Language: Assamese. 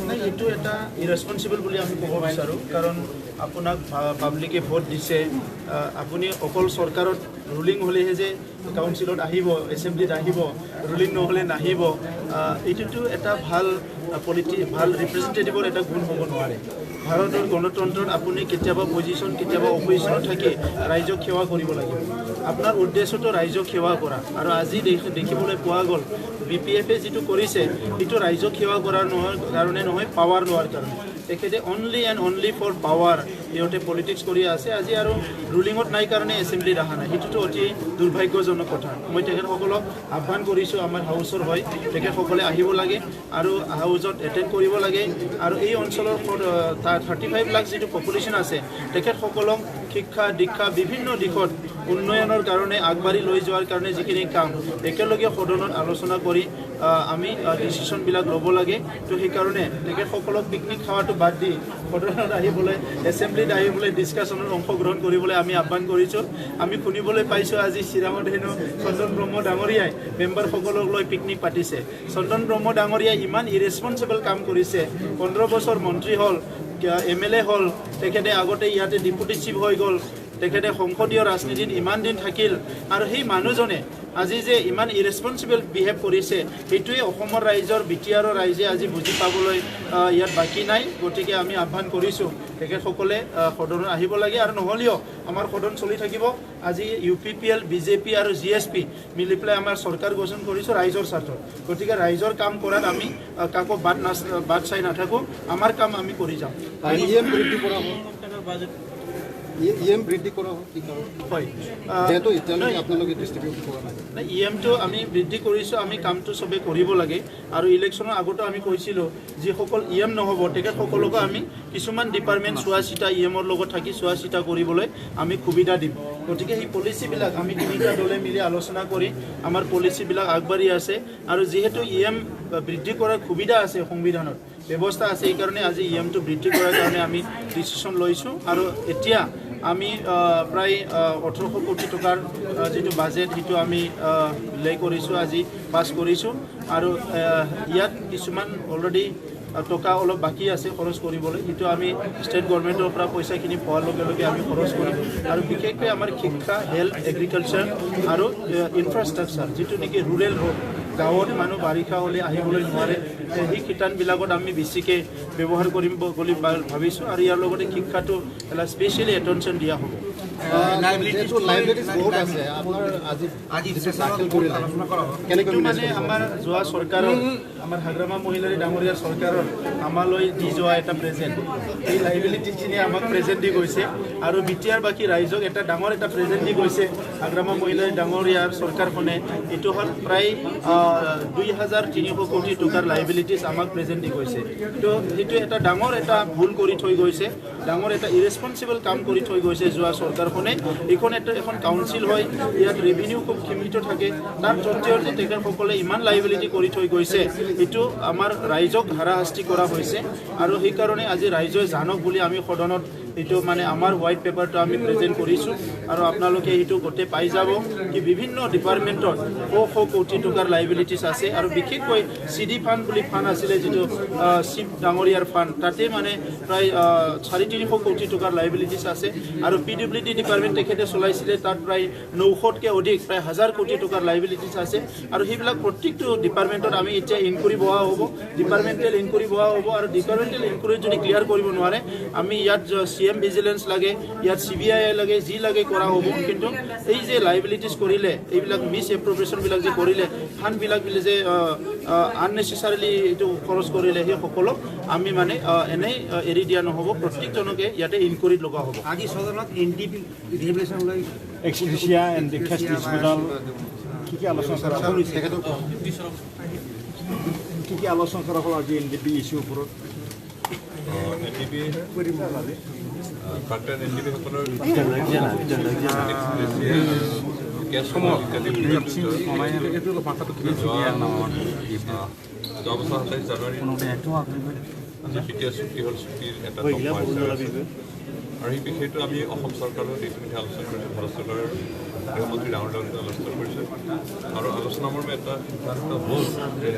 নাই এইটো এটা ইৰেছপনচিবল বুলি আমি ক'ব বিচাৰোঁ কাৰণ আপোনাক পাব্লিকে ভোট দিছে আপুনি অকল চৰকাৰত ৰুলিং হ'লেহে যে কাউন্সিলত আহিব এছেম্বলিত আহিব ৰুলিং নহ'লে নাহিব এইটোতো এটা ভাল ভাল ৰিপ্ৰেজেণ্টেটিভৰ এটা গুণ হ'ব নোৱাৰে ভাৰতৰ গণতন্ত্ৰত আপুনি কেতিয়াবা পজিশ্যন কেতিয়াবা অপজিশ্যনত থাকি ৰাইজক সেৱা কৰিব লাগিব আপোনাৰ উদ্দেশ্যটো ৰাইজক সেৱা কৰা আৰু আজি দেখিবলৈ পোৱা গ'ল BPF-এ যিটো কৰিছে সেইটো ৰাইজক সেৱা কৰাৰ কাৰণে নহয় পাৱাৰ লোৱাৰ কাৰণে তেখেতে only and only for power ইহঁতে পলিটিক্স কৰি আছে আজি আৰু ৰুলিঙত নাই কাৰণে এছেম্বলিত অহা নাই সেইটোতো অতি দুৰ্ভাগ্যজনক কথা মই তেখেতসকলক আহ্বান কৰিছোঁ আমাৰ হাউচৰ হয় তেখেতসকলে আহিব লাগে আৰু হাউচত এটেণ্ড কৰিব লাগে আৰু এই অঞ্চলৰ 35 লাখ যিটো পপুলেশ্যন আছে তেখেতসকলক শিক্ষা দীক্ষা বিভিন্ন দিশত উন্নয়নৰ কাৰণে আগবাঢ়ি লৈ যোৱাৰ কাৰণে যিখিনি কাম একেলগে সদনত আলোচনা কৰি আমি ডিচিশ্যনবিলাক ল'ব লাগে তো সেইকাৰণে তেখেতসকলক পিকনিক খাৱাটো বাদ দি সদনত আহিবলৈ এছেম্বলিত আহিবলৈ ডিছকাশ্যনত অংশগ্ৰহণ কৰিবলৈ আমি আহ্বান কৰিছোঁ আমি শুনিবলৈ পাইছোঁ আজি চিৰাঙত হেনো চন্দন ব্ৰহ্ম ডাঙৰীয়াই মেম্বাৰসকলক লৈ পিকনিক পাতিছে চন্দন ব্ৰহ্ম ডাঙৰীয়াই ইমান ইৰেছপনচিবল কাম কৰিছে 15 বছৰ মন্ত্ৰী হ'ল MLA হ'ল তেখেতে আগতে ইয়াতে ডেপুটি চিফ হৈ গ'ল তেখেতে সংসদীয় ৰাজনীতিত ইমান দিন থাকিল আৰু সেই মানুহজনে আজি যে ইমান ইৰেছপনচিবল বিহেভ কৰিছে সেইটোৱে অসমৰ ৰাইজৰ BTR-ৰ ৰাইজে আজি বুজি পাবলৈ ইয়াত বাকী নাই গতিকে আমি আহ্বান কৰিছোঁ তেখেতসকলে সদনত আহিব লাগে আৰু নহ'লেও আমাৰ সদন চলি থাকিব আজি UPPL BJP আৰু GSP মিলি পেলাই আমাৰ চৰকাৰ গঠন কৰিছোঁ ৰাইজৰ স্বাৰ্থত গতিকে ৰাইজৰ কাম কৰাত আমি কাকো বাদ চাই নাথাকোঁ আমাৰ কাম আমি কৰি যাম EM বৃদ্ধি কৰা কি কাৰণ হয় যেহেতু এতিয়ালৈকে আপোনালোকে ডিষ্ট্ৰিবিউট কৰা নাই EMটো আমি বৃদ্ধি কৰিছোঁ আমি কামটো চবে কৰিব লাগে আৰু ইলেকশ্যনৰ আগতো আমি কৈছিলোঁ যিসকল EM নহ'ব তেখেতসকলকো আমি কিছুমান ডিপাৰ্টমেণ্ট চোৱা চিতা EMৰ লগত থাকি চোৱা চিতা কৰিবলৈ আমি সুবিধা দিম গতিকে সেই পলিচিবিলাক আমি তিনিটা দলে মিলি আলোচনা কৰি আমাৰ পলিচিবিলাক আগবাঢ়ি আছে আৰু যিহেতু EM বৃদ্ধি কৰাৰ সুবিধা আছে সংবিধানত ব্যৱস্থা আছে এইকাৰণে আজি EMটো বৃদ্ধি কৰাৰ কাৰণে আমি ডিচিশ্যন লৈছোঁ আৰু এতিয়া আমি প্ৰায় 1800 কোটি টকাৰ যিটো বাজেট সেইটো আমি লে কৰিছোঁ আজি পাছ কৰিছোঁ আৰু ইয়াত কিছুমান অলৰেডি টকা অলপ বাকী আছে খৰচ কৰিবলৈ সেইটো আমি ষ্টেট গভৰ্ণমেণ্টৰ পৰা পইচাখিনি পোৱাৰ লগে লগে আমি খৰচ কৰিম আৰু বিশেষকৈ আমাৰ শিক্ষা হেল্থ এগ্ৰিকালচাৰ আৰু ইনফ্ৰাষ্ট্ৰাকচাৰ যিটো নেকি ৰুৰেল ৰোড গাঁৱত মানুহ বাৰিষা হ'লে আহিবলৈ নোৱাৰে সেই শিতানবিলাকত আমি বেছিকৈ ব্যৱহাৰ কৰিম বুলি ভাবিছোঁ আৰু ইয়াৰ লগতে শিক্ষাটো এটা স্পেচিয়েলি এটেনশ্যন দিয়া হ'ব মানে আমাৰ যোৱা চৰকাৰৰ আমাৰ হাগ্ৰামা মহিলাৰী ডাঙৰীয়াৰ চৰকাৰৰ আমালৈ দি যোৱা এটা প্ৰেজেণ্ট এই লাইবিলিটিখিনি আমাক প্ৰেজেণ্ট দি গৈছে আৰু BTR বাকী ৰাইজক এটা ডাঙৰ এটা প্ৰেজেণ্ট দি গৈছে হাগ্ৰামা মহিলাৰী ডাঙৰীয়াৰ চৰকাৰখনে এইটো হ'ল প্ৰায় 2300 কোটি টকাৰ লাইবিলিটিছ আমাক প্ৰেজেণ্ট দি গৈছে তো সেইটো এটা ডাঙৰ এটা ভুল কৰি থৈ গৈছে ডাঙৰ এটা ইৰেছপনচিবল কাম কৰি থৈ গৈছে যোৱা চৰকাৰখনে এইখন এখন কাউন্সিল হয় ইয়াত ৰেভিনিউ খুব সীমিত থাকে তাৰ স্বত্তেও যে তেখেতসকলে ইমান লাইবিলিটি কৰি থৈ গৈছে এইটো আমাৰ ৰাইজক হাৰাশাস্তি কৰা হৈছে আৰু সেইকাৰণে আজি ৰাইজে জানক বুলি আমি সদনত এইটো মানে আমাৰ হোৱাইট পেপাৰটো আমি প্ৰেজেণ্ট কৰিছোঁ আৰু আপোনালোকে এইটো গোটেই পাই যাব কি বিভিন্ন ডিপাৰ্টমেণ্টত শ কোটি টকাৰ লাইবিলিটিছ আছে আৰু বিশেষকৈ CD ফাণ্ড বুলি ফাণ্ড আছিলে যিটো চিফ ডাঙৰীয়াৰ ফাণ্ড তাতে মানে প্ৰায় 350 কোটি টকাৰ লাইবিলিটিছ আছে আৰু PWD ডিপাৰ্টমেণ্ট তেখেতে চলাইছিলে তাত প্ৰায় 900তকৈ অধিক প্ৰায় 1000 কোটি টকাৰ লাইবিলিটিছ আছে আৰু সেইবিলাক প্ৰত্যেকটো ডিপাৰ্টমেণ্টত আমি এতিয়া ইনকুৱাৰী বহা হ'ব ডিপাৰ্টমেণ্টেল ইনকুৱাৰী বহা হ'ব আৰু ডিপাৰ্টমেণ্টেল ইনকুৱাৰী যদি ক্লিয়াৰ কৰিব নোৱাৰে আমি ইয়াত CM ভিজিলেন্স লাগে ইয়াত CBI লাগে যি লাগে কৰা হ'ব কিন্তু এই যে লাইবিলিটিছ কৰিলে এইবিলাক মিছ এপ্ৰপ্ৰিয়েশ্যনবিলাক যে কৰিলে ফাণ্ডবিলাক যে আননেচেচাৰিলি এইটো খৰচ কৰিলে সেই সকলক আমি মানে এনেই এৰি দিয়া নহ'ব প্ৰত্যেকজনকে ইয়াতে ইনকুৱাৰীত লগা হ'ব আজি সদনত NDP ৰিভলিউশ্যন লৈ এক্সক্লুচিয়া এণ্ড দি খেষ্ট ডিছপিউটাল কি আলোচনা কৰা হ'ল কি আলোচনা কৰা হ'ল আজি NDP ইছ্যুৰ ওপৰত NDP কাৰ্টেন NDP সকলৰ যোৱা বছৰ 27 জানুৱাৰী BTR চুক্তি হ'ল চুক্তিৰ এটা আৰু সেই বিষয়টো আমি অসম চৰকাৰৰ ইতিমধ্যে আলোচনা কৰিছোঁ ভাৰত চৰকাৰৰ গৃহমন্ত্ৰী ডাঙৰ ডাঙৰ আলোচনা কৰিছোঁ আৰু আলোচনাৰ মৰ্মে এটা সিদ্ধান্ত হ'ল যে